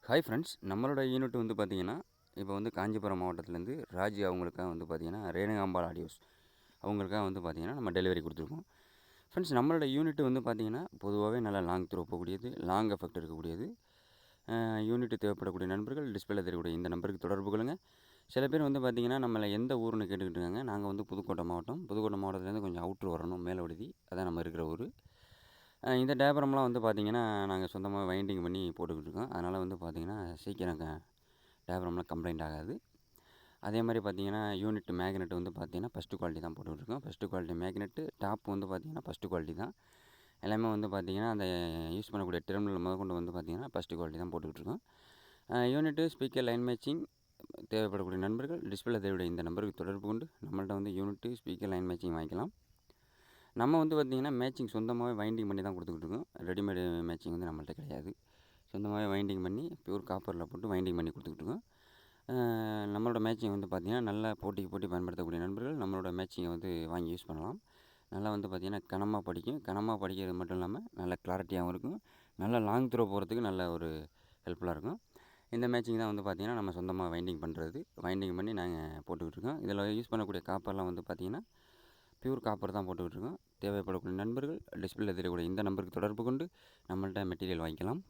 Hi friends, நம்மளோட unit வந்து பார்த்திங்கன்னா, இப்போ வந்து காஞ்சிபுரம் மாவட்டத்துலேருந்து ராஜி அவங்களுக்காக வந்து பார்த்திங்கன்னா, ரேணுகாம்பாள் ஆடியோஸ் அவங்களுக்காக வந்து பார்த்திங்கன்னா நம்ம டெலிவரி கொடுத்துருக்கோம். ஃப்ரெண்ட்ஸ், நம்மளோட யூனிட் வந்து பார்த்திங்கன்னா பொதுவாகவே நல்லா லாங் த்ரோ போகக்கூடியது, லாங் எஃபெக்ட் இருக்கக்கூடியது. யூனிட் தேவைப்படக்கூடிய நண்பர்கள் டிஸ்பிளே தெரியக்கூடிய இந்த நம்பருக்கு தொடர்பு கொள்ளுங்க. சில பேர் வந்து பார்த்திங்கன்னா நம்மளை எந்த ஊருன்னு கேட்டுக்கிட்டு இருக்காங்க. நாங்கள் வந்து புதுக்கோட்டை மாவட்டம். புதுக்கோட்டை மாவட்டத்துலேருந்து கொஞ்சம் அவுட்ரு வரணும், மேலவிடுதி, அதான் நம்ம இருக்கிற ஊர். இந்த டேப்ரம்லாம் வந்து பார்த்திங்கன்னா நாங்கள் சொந்தமாக வைண்டிங் பண்ணி போட்டுக்கிட்டு இருக்கோம். அதனால் வந்து பார்த்திங்கன்னா சீக்கிரம் டேப்ரம்லாம் கம்ப்ளைண்ட் ஆகாது. அதே மாதிரி பார்த்திங்கன்னா யூனிட் மேக்னெட் வந்து பார்த்திங்கன்னா ஃபஸ்ட்டு குவாலிட்டி தான் போட்டுக்கிட்டுருக்கோம். ஃபஸ்ட்டு குவாலிட்டி மேக்னெட்டு, டாப் வந்து பார்த்திங்கன்னா ஃபஸ்ட்டு குவாலிட்டி தான். எல்லாமே வந்து பார்த்திங்கன்னா அந்த யூஸ் பண்ணக்கூடிய டெர்மினல் முதற்கொண்டு வந்து பார்த்திங்கன்னா ஃபஸ்ட்டு குவாலிட்டி தான் போட்டுக்கிட்டுருக்கோம். யூனிட்டு, ஸ்பீக்கர், லைன் மேட்சிங் தேவைப்படக்கூடிய நண்பர்கள் டிஸ்பிளே தேவையுடைய இந்த நம்பருக்கு தொடர்பு கொண்டு நம்மள்ட்ட வந்து யூனிட்டு, ஸ்பீக்கர், லைன் மேட்சிங் வாங்கிக்கலாம். நம்ம வந்து பார்த்திங்கன்னா மேட்சிங் சொந்தமாகவே வைண்டிங் பண்ணி தான் கொடுத்துக்கிட்டு இருக்கோம். ரெடிமேடு மேட்சிங் வந்து நம்மள்ட்ட கிடையாது. சொந்தமாகவே வைண்டிங் பண்ணி பியூர் காப்பரில் போட்டு வைண்டிங் பண்ணி கொடுத்துக்கிட்டு இருக்கோம். நம்மளோட மேட்சிங் வந்து பார்த்திங்கன்னா நல்லா போட்டிக்கு போட்டி பயன்படுத்தக்கூடிய நண்பர்கள் நம்மளோட மேட்சிங்கை வந்து வாங்கி யூஸ் பண்ணலாம். நல்லா வந்து பார்த்திங்கன்னா கனமாக படிக்கும். கனமாக படிக்கிறது மட்டும் இல்லாமல் நல்ல கிளாரிட்டியாகவும் இருக்கும். நல்லா லாங் த்ரோ போகிறதுக்கு நல்ல ஒரு ஹெல்ப்ஃபுல்லாக இருக்கும். இந்த மேட்சிங் தான் வந்து பார்த்திங்கன்னா நம்ம சொந்தமாக வைண்டிங் பண்ணுறது. வைண்டிங் பண்ணி நாங்கள் போட்டுக்கிட்டு இருக்கோம். இதில் யூஸ் பண்ணக்கூடிய காப்பர்லாம் வந்து பார்த்திங்கன்னா பியூர் காப்பர் தான் போட்டுக்கிட்டு இருக்கோம். தேவைப்படக்கூடிய நண்பர்கள் டிஸ்பிளேல தெரியக்கூடிய இந்த நம்பருக்கு தொடர்பு கொண்டு நம்மள்ட்ட மெட்டீரியல் வாங்கிக்கலாம்.